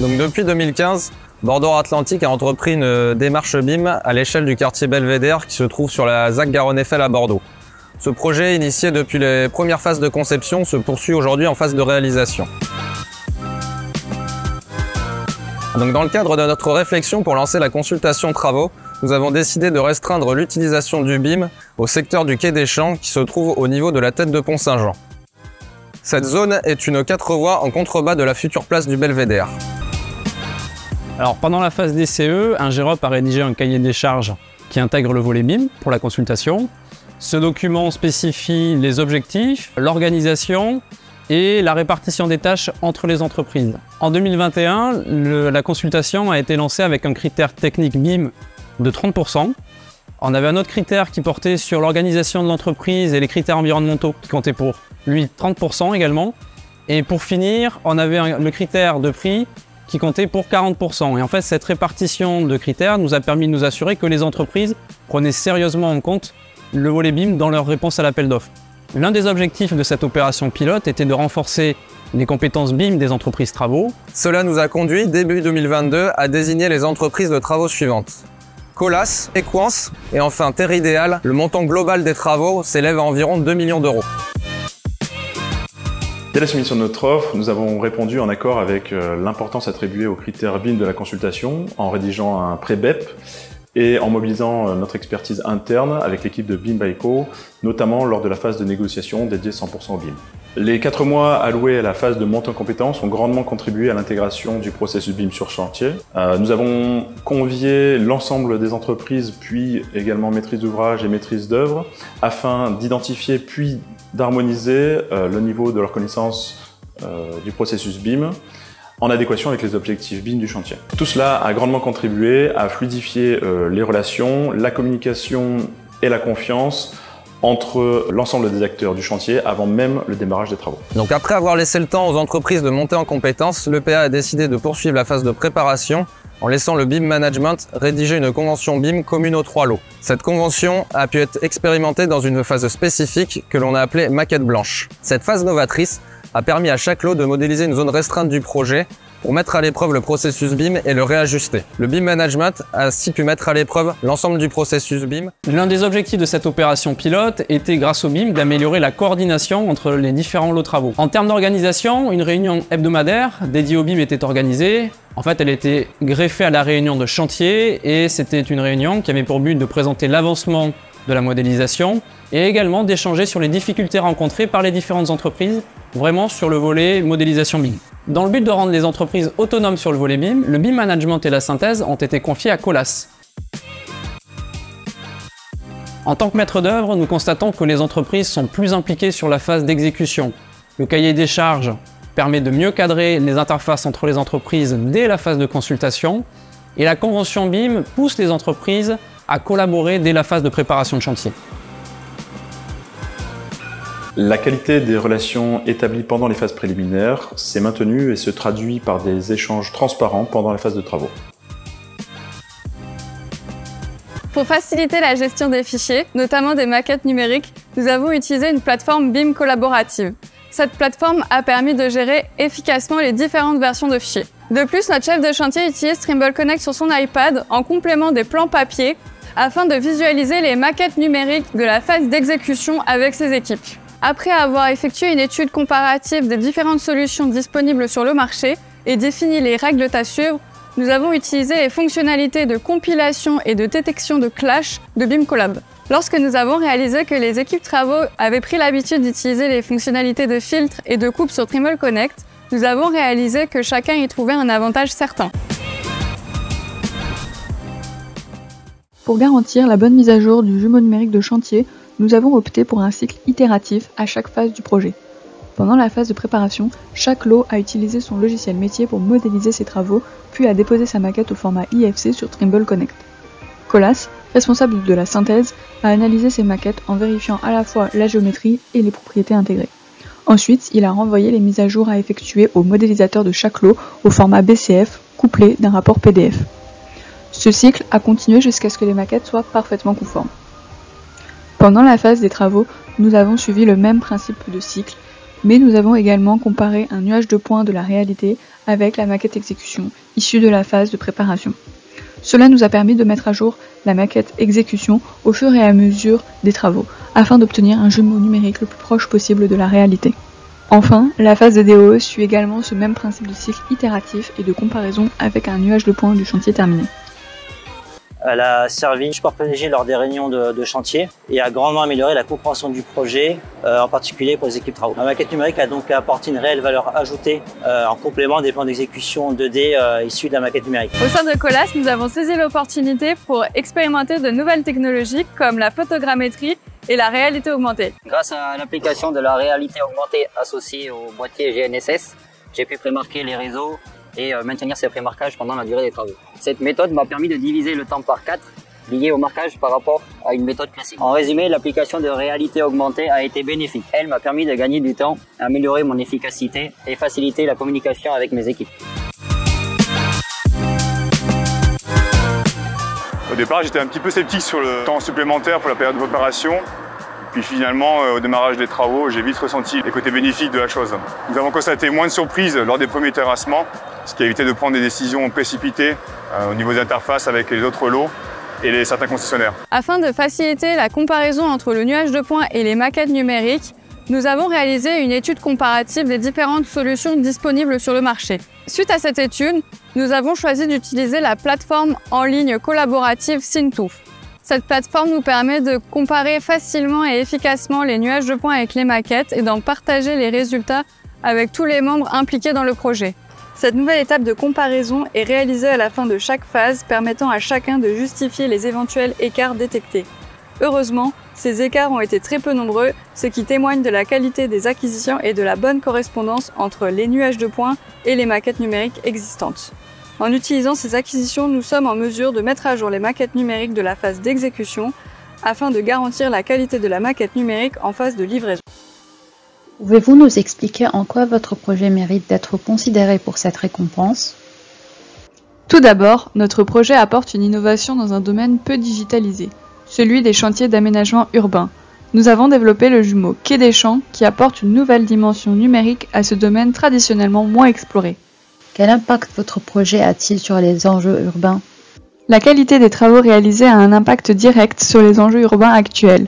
Donc depuis 2015, Bordure Atlantique a entrepris une démarche BIM à l'échelle du quartier Belvédère qui se trouve sur la ZAC Garonne-Eiffel à Bordeaux. Ce projet, initié depuis les premières phases de conception, se poursuit aujourd'hui en phase de réalisation. Donc dans le cadre de notre réflexion pour lancer la consultation travaux, nous avons décidé de restreindre l'utilisation du BIM au secteur du quai des Champs qui se trouve au niveau de la tête de Pont-Saint-Jean. Cette zone est une 4 voies en contrebas de la future place du Belvédère. Alors pendant la phase DCE, un GEROP a rédigé un cahier des charges qui intègre le volet BIM pour la consultation. Ce document spécifie les objectifs, l'organisation et la répartition des tâches entre les entreprises. En 2021, la consultation a été lancée avec un critère technique BIM de 30%. On avait un autre critère qui portait sur l'organisation de l'entreprise et les critères environnementaux qui comptaient pour lui 30% également. Et pour finir, on avait le critère de prix qui comptait pour 40%. Et en fait, cette répartition de critères nous a permis de nous assurer que les entreprises prenaient sérieusement en compte le volet BIM dans leur réponse à l'appel d'offres. L'un des objectifs de cette opération pilote était de renforcer les compétences BIM des entreprises travaux. Cela nous a conduit, début 2022, à désigner les entreprises de travaux suivantes. Colas, Equance et enfin Terre Idéal. Le montant global des travaux s'élève à environ 2 millions d'euros. Dès la soumission de notre offre, nous avons répondu en accord avec l'importance attribuée aux critères BIM de la consultation en rédigeant un pré-BEP et en mobilisant notre expertise interne avec l'équipe de BIM by Co, notamment lors de la phase de négociation dédiée 100% au BIM. Les 4 mois alloués à la phase de montée en compétences ont grandement contribué à l'intégration du processus BIM sur chantier. Nous avons convié l'ensemble des entreprises, puis également maîtrise d'ouvrage et maîtrise d'œuvre, afin d'identifier puis d'harmoniser le niveau de leur connaissance du processus BIM en adéquation avec les objectifs BIM du chantier. Tout cela a grandement contribué à fluidifier les relations, la communication et la confiance entre l'ensemble des acteurs du chantier avant même le démarrage des travaux. Donc après avoir laissé le temps aux entreprises de monter en compétences, l'EPA a décidé de poursuivre la phase de préparation en laissant le BIM Management rédiger une convention BIM commune aux 3 lots. Cette convention a pu être expérimentée dans une phase spécifique que l'on a appelée maquette blanche. Cette phase novatrice a permis à chaque lot de modéliser une zone restreinte du projet pour mettre à l'épreuve le processus BIM et le réajuster. Le BIM Management a ainsi pu mettre à l'épreuve l'ensemble du processus BIM. L'un des objectifs de cette opération pilote était, grâce au BIM, d'améliorer la coordination entre les différents lots de travaux. En termes d'organisation, une réunion hebdomadaire dédiée au BIM était organisée. En fait, elle était greffée à la réunion de chantier et c'était une réunion qui avait pour but de présenter l'avancement de la modélisation et également d'échanger sur les difficultés rencontrées par les différentes entreprises, vraiment sur le volet modélisation BIM. Dans le but de rendre les entreprises autonomes sur le volet BIM, le BIM Management et la synthèse ont été confiés à Colas. En tant que maître d'œuvre, nous constatons que les entreprises sont plus impliquées sur la phase d'exécution. Le cahier des charges permet de mieux cadrer les interfaces entre les entreprises dès la phase de consultation et la convention BIM pousse les entreprises à collaborer dès la phase de préparation de chantier. La qualité des relations établies pendant les phases préliminaires s'est maintenue et se traduit par des échanges transparents pendant la phase de travaux. Pour faciliter la gestion des fichiers, notamment des maquettes numériques, nous avons utilisé une plateforme BIM collaborative. Cette plateforme a permis de gérer efficacement les différentes versions de fichiers. De plus, notre chef de chantier utilise Trimble Connect sur son iPad en complément des plans papier afin de visualiser les maquettes numériques de la phase d'exécution avec ses équipes. Après avoir effectué une étude comparative des différentes solutions disponibles sur le marché et défini les règles à suivre, nous avons utilisé les fonctionnalités de compilation et de détection de clash de BIM Collab. Lorsque nous avons réalisé que les équipes travaux avaient pris l'habitude d'utiliser les fonctionnalités de filtre et de coupe sur Trimble Connect, nous avons réalisé que chacun y trouvait un avantage certain. Pour garantir la bonne mise à jour du jumeau numérique de chantier, nous avons opté pour un cycle itératif à chaque phase du projet. Pendant la phase de préparation, chaque lot a utilisé son logiciel métier pour modéliser ses travaux, puis a déposé sa maquette au format IFC sur Trimble Connect. Colas, responsable de la synthèse, a analysé ses maquettes en vérifiant à la fois la géométrie et les propriétés intégrées. Ensuite, il a renvoyé les mises à jour à effectuer au modélisateur de chaque lot au format BCF, couplé d'un rapport PDF. Ce cycle a continué jusqu'à ce que les maquettes soient parfaitement conformes. Pendant la phase des travaux, nous avons suivi le même principe de cycle mais nous avons également comparé un nuage de points de la réalité avec la maquette exécution issue de la phase de préparation. Cela nous a permis de mettre à jour la maquette exécution au fur et à mesure des travaux, afin d'obtenir un jumeau numérique le plus proche possible de la réalité. Enfin, la phase de DOE suit également ce même principe de cycle itératif et de comparaison avec un nuage de points du chantier terminé. Elle a servi de support privilégié lors des réunions de chantier et a grandement amélioré la compréhension du projet, en particulier pour les équipes travaux. La maquette numérique a donc apporté une réelle valeur ajoutée en complément des plans d'exécution 2D issus de la maquette numérique. Au sein de Colas, nous avons saisi l'opportunité pour expérimenter de nouvelles technologies comme la photogrammétrie et la réalité augmentée. Grâce à l'application de la réalité augmentée associée au boîtier GNSS, j'ai pu prémarquer les réseaux et maintenir ces prémarquages pendant la durée des travaux. Cette méthode m'a permis de diviser le temps par 4 lié au marquage par rapport à une méthode classique. En résumé, l'application de réalité augmentée a été bénéfique. Elle m'a permis de gagner du temps, améliorer mon efficacité et faciliter la communication avec mes équipes. Au départ, j'étais un petit peu sceptique sur le temps supplémentaire pour la période de préparation. Puis finalement, au démarrage des travaux, j'ai vite ressenti les côtés bénéfiques de la chose. Nous avons constaté moins de surprises lors des premiers terrassements, ce qui a évité de prendre des décisions précipitées au niveau des interfaces avec les autres lots et certains concessionnaires. Afin de faciliter la comparaison entre le nuage de points et les maquettes numériques, nous avons réalisé une étude comparative des différentes solutions disponibles sur le marché. Suite à cette étude, nous avons choisi d'utiliser la plateforme en ligne collaborative Syntouf. Cette plateforme nous permet de comparer facilement et efficacement les nuages de points avec les maquettes et d'en partager les résultats avec tous les membres impliqués dans le projet. Cette nouvelle étape de comparaison est réalisée à la fin de chaque phase, permettant à chacun de justifier les éventuels écarts détectés. Heureusement, ces écarts ont été très peu nombreux, ce qui témoigne de la qualité des acquisitions et de la bonne correspondance entre les nuages de points et les maquettes numériques existantes. En utilisant ces acquisitions, nous sommes en mesure de mettre à jour les maquettes numériques de la phase d'exécution afin de garantir la qualité de la maquette numérique en phase de livraison. Pouvez-vous nous expliquer en quoi votre projet mérite d'être considéré pour cette récompense? Tout d'abord, notre projet apporte une innovation dans un domaine peu digitalisé, celui des chantiers d'aménagement urbain. Nous avons développé le jumeau Quai des Champs qui apporte une nouvelle dimension numérique à ce domaine traditionnellement moins exploré. Quel impact votre projet a-t-il sur les enjeux urbains? La qualité des travaux réalisés a un impact direct sur les enjeux urbains actuels,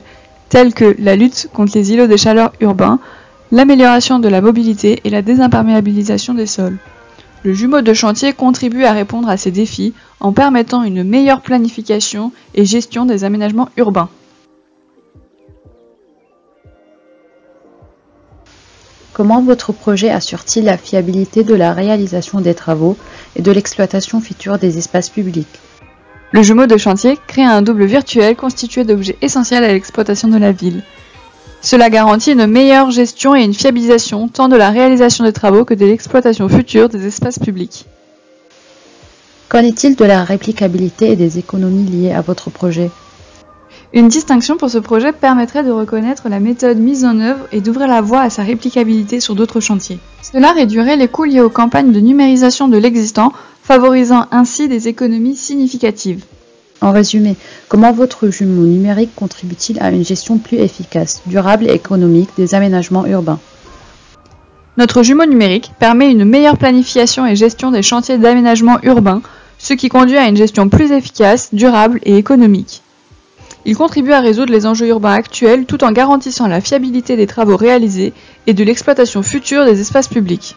tels que la lutte contre les îlots de chaleur urbains, l'amélioration de la mobilité et la désimperméabilisation des sols. Le jumeau de chantier contribue à répondre à ces défis en permettant une meilleure planification et gestion des aménagements urbains. Comment votre projet assure-t-il la fiabilité de la réalisation des travaux et de l'exploitation future des espaces publics? Le jumeau de chantier crée un double virtuel constitué d'objets essentiels à l'exploitation de la ville. Cela garantit une meilleure gestion et une fiabilisation tant de la réalisation des travaux que de l'exploitation future des espaces publics. Qu'en est-il de la réplicabilité et des économies liées à votre projet? Une distinction pour ce projet permettrait de reconnaître la méthode mise en œuvre et d'ouvrir la voie à sa réplicabilité sur d'autres chantiers. Cela réduirait les coûts liés aux campagnes de numérisation de l'existant, favorisant ainsi des économies significatives. En résumé, comment votre jumeau numérique contribue-t-il à une gestion plus efficace, durable et économique des aménagements urbains? Notre jumeau numérique permet une meilleure planification et gestion des chantiers d'aménagement urbain, ce qui conduit à une gestion plus efficace, durable et économique. Il contribue à résoudre les enjeux urbains actuels tout en garantissant la fiabilité des travaux réalisés et de l'exploitation future des espaces publics.